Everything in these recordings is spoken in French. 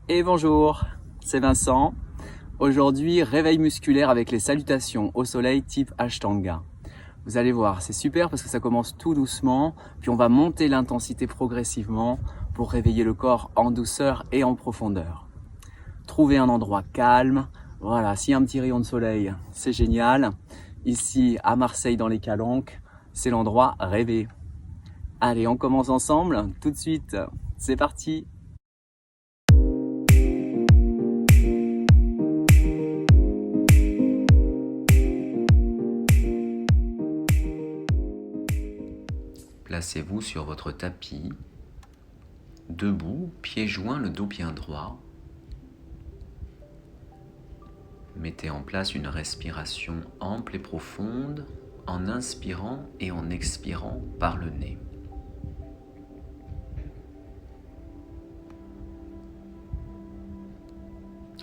Et bonjour, c'est Vincent. Aujourd'hui, réveil musculaire avec les salutations au soleil type Ashtanga. Vous allez voir, c'est super parce que ça commence tout doucement, puis on va monter l'intensité progressivement pour réveiller le corps en douceur et en profondeur. Trouvez un endroit calme. Voilà, s'il y a un petit rayon de soleil, c'est génial. Ici, à Marseille, dans les Calanques, c'est l'endroit rêvé. Allez, on commence ensemble tout de suite. C'est parti! Placez-vous sur votre tapis, debout, pieds joints, le dos bien droit. Mettez en place une respiration ample et profonde en inspirant et en expirant par le nez.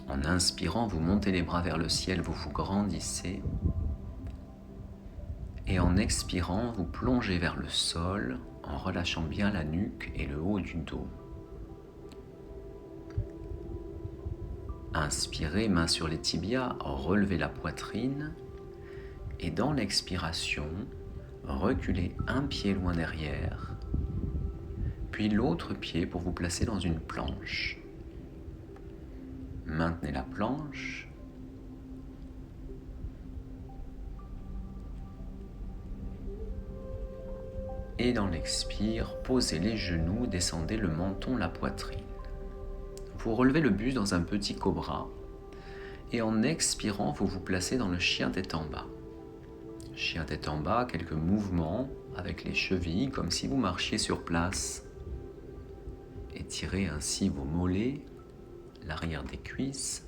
En inspirant, vous montez les bras vers le ciel, vous vous grandissez. Et en expirant, vous plongez vers le sol en relâchant bien la nuque et le haut du dos. Inspirez, main sur les tibias, relevez la poitrine. Et dans l'expiration, reculez un pied loin derrière, puis l'autre pied pour vous placer dans une planche. Maintenez la planche. Et dans l'expire, posez les genoux, descendez le menton, la poitrine. Vous relevez le buste dans un petit cobra. Et en expirant, vous vous placez dans le chien tête en bas. Chien tête en bas, quelques mouvements avec les chevilles, comme si vous marchiez sur place. Étirez ainsi vos mollets, l'arrière des cuisses.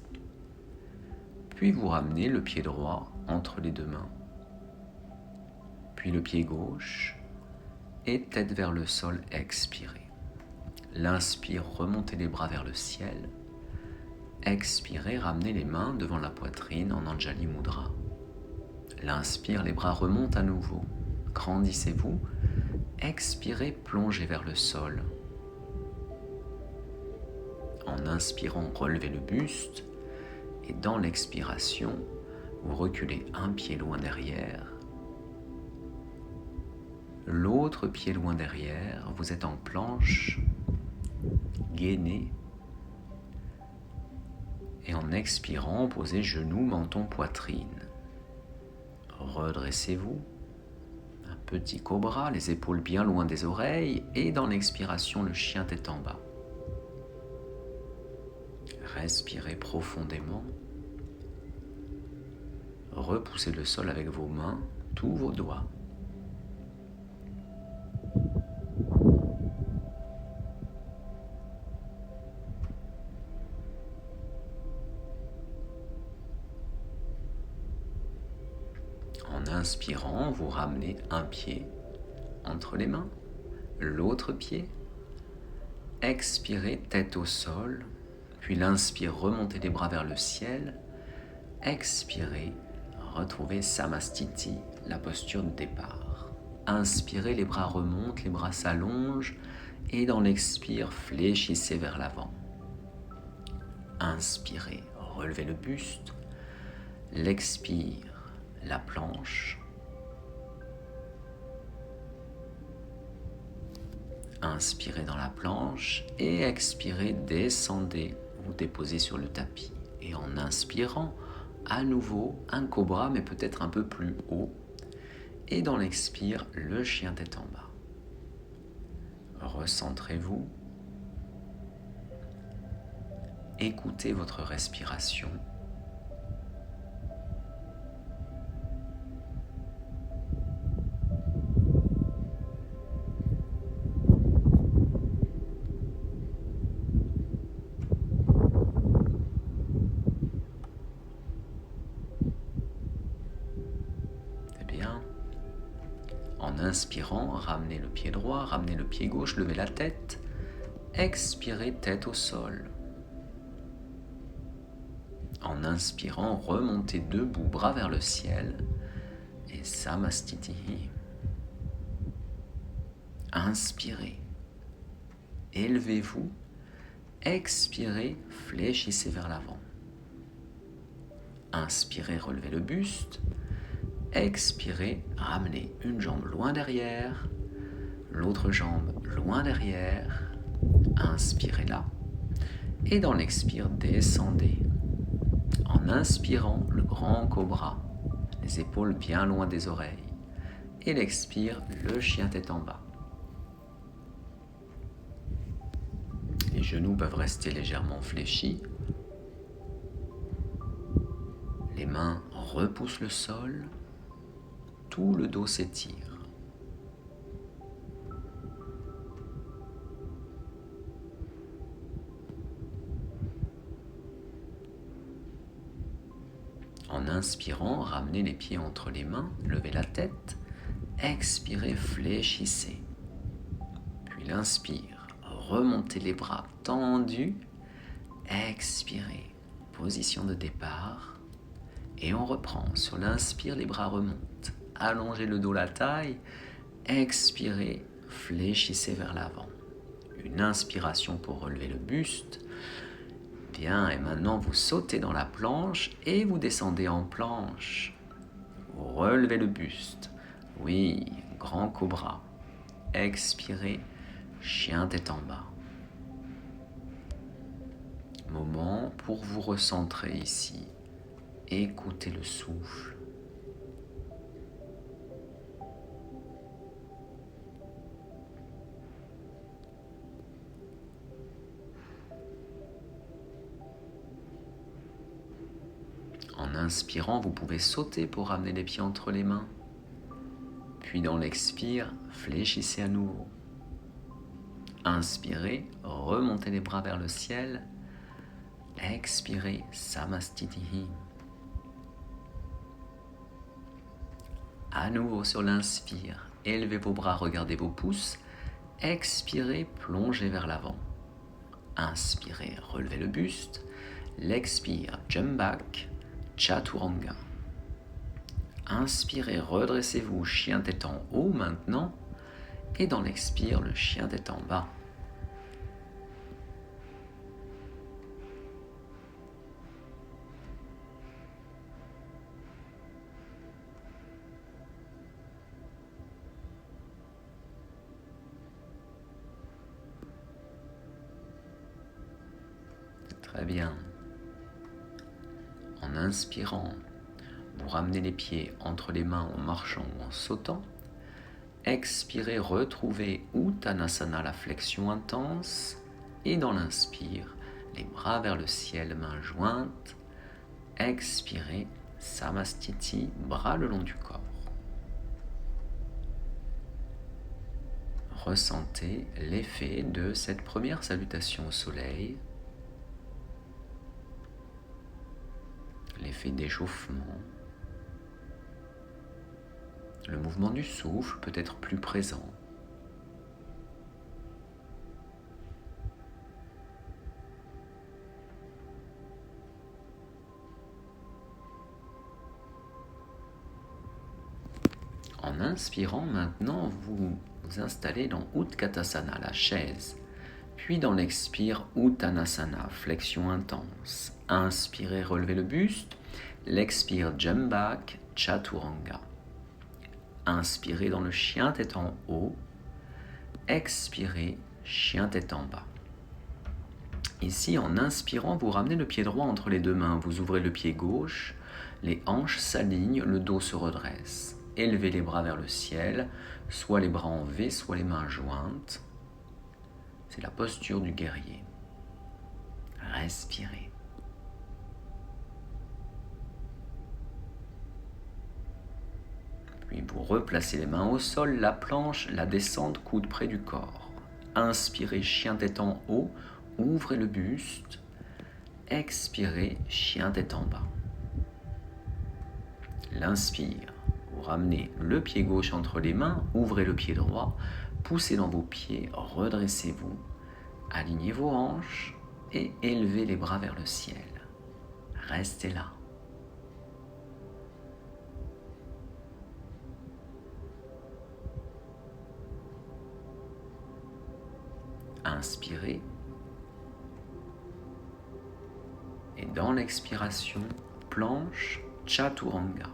Puis vous ramenez le pied droit entre les deux mains. Puis le pied gauche. Et tête vers le sol, expirez. L'inspire, remontez les bras vers le ciel. Expirez, ramenez les mains devant la poitrine en Anjali Mudra. L'inspire, les bras remontent à nouveau. Grandissez-vous. Expirez, plongez vers le sol. En inspirant, relevez le buste. Et dans l'expiration, vous reculez un pied loin derrière. L'autre pied loin derrière, vous êtes en planche, gainez. Et en expirant, posez genoux, menton, poitrine. Redressez-vous. Un petit cobra, les épaules bien loin des oreilles. Et dans l'expiration, le chien tête en bas. Respirez profondément. Repoussez le sol avec vos mains, tous vos doigts. En inspirant, vous ramenez un pied entre les mains, l'autre pied. Expirez, tête au sol, puis l'inspire, remontez les bras vers le ciel. Expirez, retrouvez Samastiti, la posture de départ. Inspirez, les bras remontent, les bras s'allongent, et dans l'expire, fléchissez vers l'avant. Inspirez, relevez le buste. L'expire, la planche. Inspirez dans la planche et expirez, descendez ou déposez sur le tapis. Et en inspirant, à nouveau un cobra, mais peut-être un peu plus haut. Et dans l'expire, le chien tête en bas. Recentrez-vous. Écoutez votre respiration. En inspirant, ramenez le pied droit, ramenez le pied gauche, levez la tête. Expirez, tête au sol. En inspirant, remontez debout, bras vers le ciel. Et Samastiti. Inspirez. Élevez-vous. Expirez, fléchissez vers l'avant. Inspirez, relevez le buste. Expirez, ramenez une jambe loin derrière, l'autre jambe loin derrière. Inspirez là. Et dans l'expire, descendez. En inspirant, le grand cobra, les épaules bien loin des oreilles. Et l'expire, le chien tête en bas. Les genoux peuvent rester légèrement fléchis. Les mains repoussent le sol. Tout le dos s'étire. En inspirant, ramenez les pieds entre les mains, levez la tête. Expirez, fléchissez. Puis l'inspire, remontez les bras tendus. Expirez, position de départ. Et on reprend. Sur l'inspire, les bras remontent. Allongez le dos, la taille. Expirez, fléchissez vers l'avant. Une inspiration pour relever le buste. Bien, et maintenant vous sautez dans la planche et vous descendez en planche. Vous relevez le buste. Oui, grand cobra. Expirez, chien tête en bas. Moment pour vous recentrer ici. Écoutez le souffle. En inspirant, vous pouvez sauter pour ramener les pieds entre les mains. Puis dans l'expire, fléchissez à nouveau. Inspirez, remontez les bras vers le ciel. Expirez, Samastitihi. À nouveau sur l'inspire, élevez vos bras, regardez vos pouces. Expirez, plongez vers l'avant. Inspirez, relevez le buste. L'expire, jump back, Chaturanga. Inspirez, redressez-vous, chien tête en haut maintenant. Et dans l'expire, le chien tête en bas. Très bien. En inspirant, vous ramenez les pieds entre les mains en marchant ou en sautant. Expirez, retrouvez Uttanasana, la flexion intense. Et dans l'inspire, les bras vers le ciel, mains jointes. Expirez, Samastiti, bras le long du corps. Ressentez l'effet de cette première salutation au soleil. L'effet d'échauffement. Le mouvement du souffle peut être plus présent. En inspirant maintenant, vous vous installez dans Utkatasana, la chaise. Puis dans l'expire, Uttanasana, flexion intense. Inspirez, relevez le buste. L'expire, jump back, Chaturanga. Inspirez dans le chien tête en haut. Expirez, chien tête en bas. Ici, en inspirant, vous ramenez le pied droit entre les deux mains. Vous ouvrez le pied gauche. Les hanches s'alignent, le dos se redresse. Élevez les bras vers le ciel, soit les bras en V, soit les mains jointes. C'est la posture du guerrier. Respirez. Puis vous replacez les mains au sol, la planche, la descente, coude près du corps. Inspirez, chien tête en haut, ouvrez le buste. Expirez, chien tête en bas. L'inspire, vous ramenez le pied gauche entre les mains, ouvrez le pied droit, poussez dans vos pieds, redressez-vous, alignez vos hanches et élevez les bras vers le ciel. Restez là. Inspirez. Et dans l'expiration, planche Chaturanga.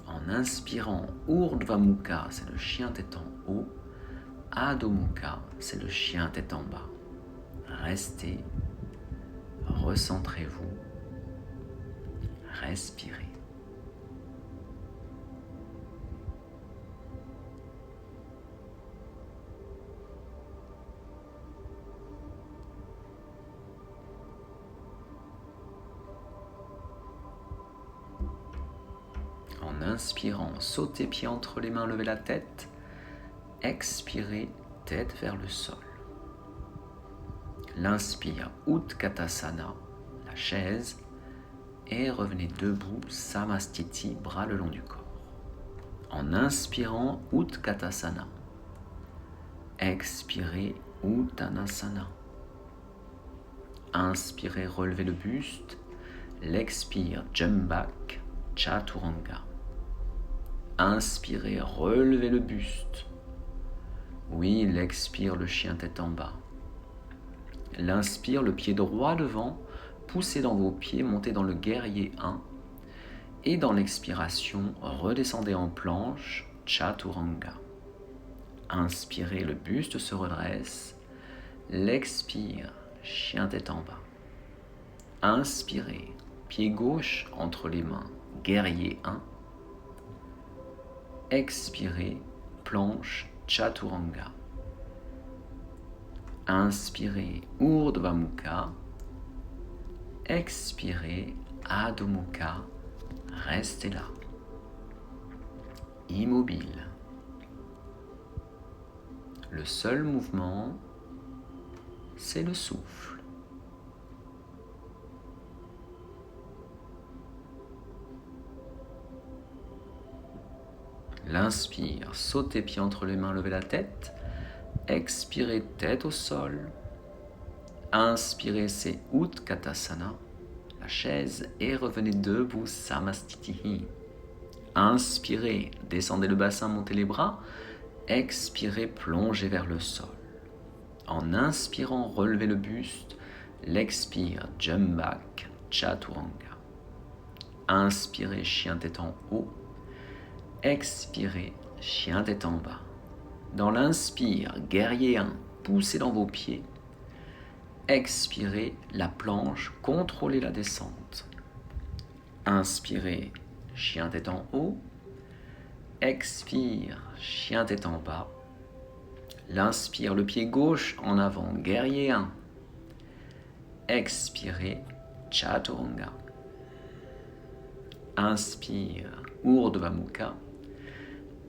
En inspirant, Urdhva Mukha, c'est le chien tête en haut. Adho Mukha, c'est le chien tête en bas. Restez, recentrez-vous, respirez. En inspirant, sautez pieds entre les mains, levez la tête. Expirez, tête vers le sol. L'inspire, Utkatasana, la chaise, et revenez debout, Samastiti, bras le long du corps. En inspirant, Utkatasana. Expirez, Uttanasana. Inspirez, relevez le buste. L'expire, jump back, Chaturanga. Inspirez, relevez le buste. Oui, l'expire, le chien tête en bas. L'inspire, le pied droit devant, poussez dans vos pieds, montez dans le guerrier 1. Et dans l'expiration, redescendez en planche, Chaturanga. Inspirez, le buste se redresse. L'expire, chien tête en bas. Inspirez, pied gauche entre les mains, guerrier 1. Expirez, planche, Chaturanga. Inspirez, Urdhva Mukha. Expirez, Adho Mukha. Restez là, immobile. Le seul mouvement, c'est le souffle. L'inspire, sautez pieds entre les mains, levez la tête. Expirez, tête au sol. Inspirez, c'est Utkatasana, la chaise, et revenez debout, Samastiti. Inspirez, descendez le bassin, montez les bras. Expirez, plongez vers le sol. En inspirant, relevez le buste. L'expire, jump back, Chaturanga. Inspirez, chien tête en haut. Expirez, chien tête en bas. Dans l'inspire, guerrier 1, poussez dans vos pieds. Expirez, la planche, contrôlez la descente. Inspirez, chien tête en haut. Expire, chien tête en bas. L'inspire, le pied gauche en avant, guerrier 1. Expirez, Chaturanga. Inspire, Urdhva Mukha.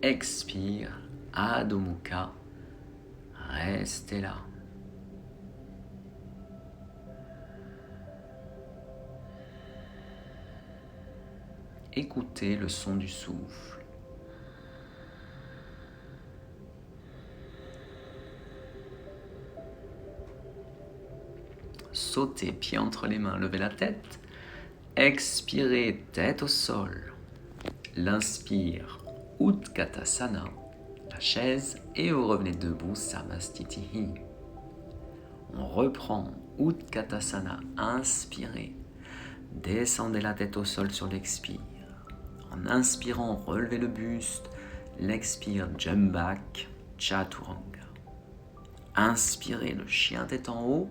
Expire, Adho Mukha. Restez là. Écoutez le son du souffle. Sautez pieds entre les mains, levez la tête. Expirez, tête au sol. L'inspire, Utkatasana, la chaise, et vous revenez debout, Samastiti. On reprend Utkatasana, inspirez. Descendez la tête au sol sur l'expire. En inspirant, relevez le buste. L'expire, jump back, Chaturanga. Inspirez, le chien tête en haut.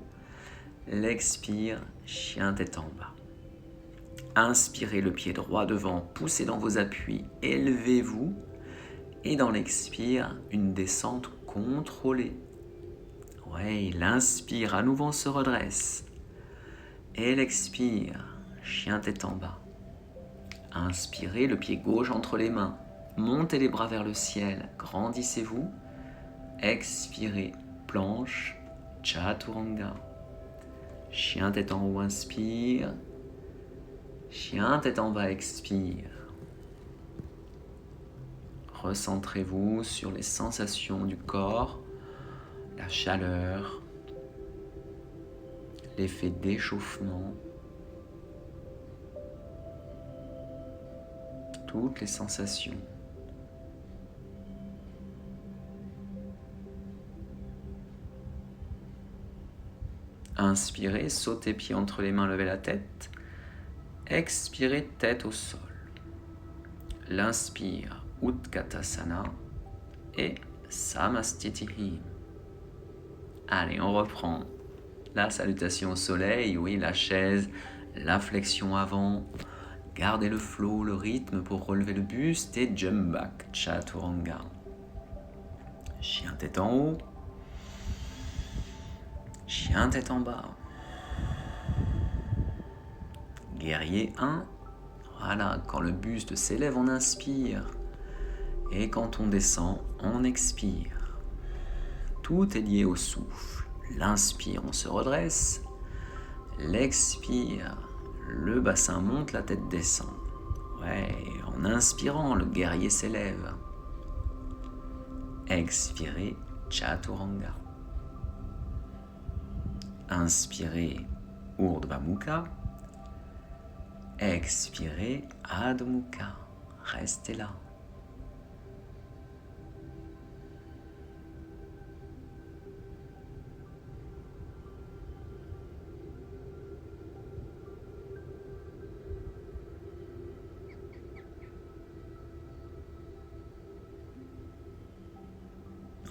L'expire, chien tête en bas. Inspirez, le pied droit devant, poussez dans vos appuis, élevez-vous. Et dans l'expire, une descente contrôlée. Ouais, l'inspire, à nouveau on se redresse. Et l'expire, chien tête en bas. Inspirez, le pied gauche entre les mains. Montez les bras vers le ciel, grandissez-vous. Expirez, planche, Chaturanga. Chien tête en haut, inspire. Chien tête en bas, expire. Recentrez-vous sur les sensations du corps, la chaleur, l'effet d'échauffement, toutes les sensations. Inspirez, sautez pieds entre les mains, levez la tête. Expirez tête au sol. L'inspire, Utkatasana et Samastitihi. Allez, on reprend. La salutation au soleil, oui, la chaise, la flexion avant. Gardez le flow, le rythme pour relever le buste et jump back, Chaturanga. Chien tête en haut. Chien tête en bas. Guerrier 1. Voilà, quand le buste s'élève, on inspire. Et quand on descend, on expire. Tout est lié au souffle. L'inspire, on se redresse. L'expire, le bassin monte, la tête descend. Ouais, en inspirant, le guerrier s'élève. Expirez, Chaturanga. Inspirez, Urdhva Mukha. Expirez, Adho Mukha. Restez là.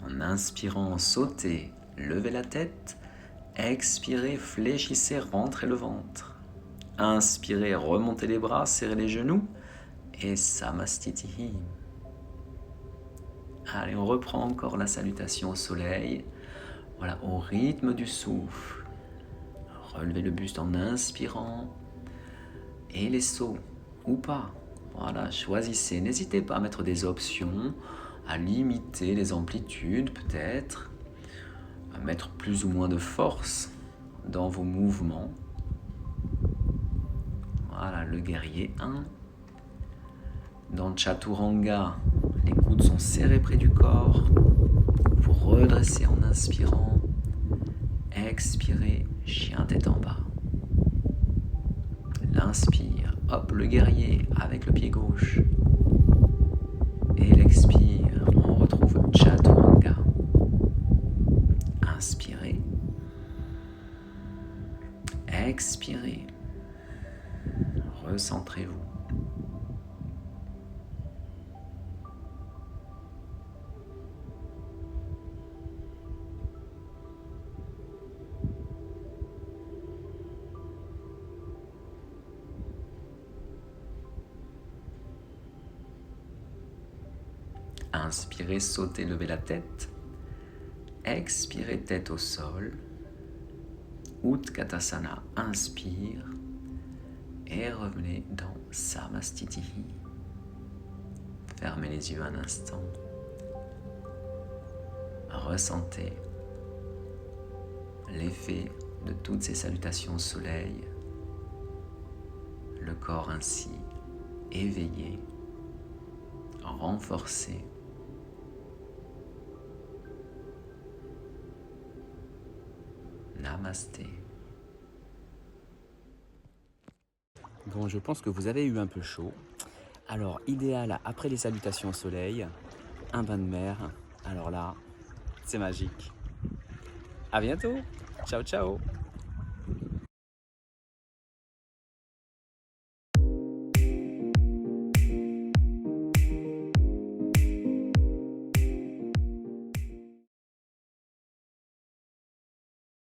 En inspirant, sautez, levez la tête. Expirez, fléchissez, rentrez le ventre. Inspirez, remontez les bras, serrez les genoux. Et Samastitihi. Allez, on reprend encore la salutation au soleil. Voilà, au rythme du souffle. Relevez le buste en inspirant. Et les sauts, ou pas. Voilà, choisissez. N'hésitez pas à mettre des options, à limiter les amplitudes peut-être, à mettre plus ou moins de force dans vos mouvements. Voilà, le guerrier 1. Dans Chaturanga, les coudes sont serrés près du corps. Vous redressez en inspirant. Expirez, chien tête en bas. L'inspire, hop, le guerrier avec le pied gauche. Et l'expire, on retrouve Chaturanga. Inspirez. Expirez. Recentrez-vous. Inspirez, sautez, levez la tête. Expirez, tête au sol. Utkatasana, inspire. Et revenez dans Samastitihi. Fermez les yeux un instant. Ressentez l'effet de toutes ces salutations au soleil. Le corps ainsi éveillé, renforcé. Namasté. Bon, je pense que vous avez eu un peu chaud. Alors, idéal après les salutations au soleil, un bain de mer. Alors là, c'est magique. À bientôt. Ciao, ciao.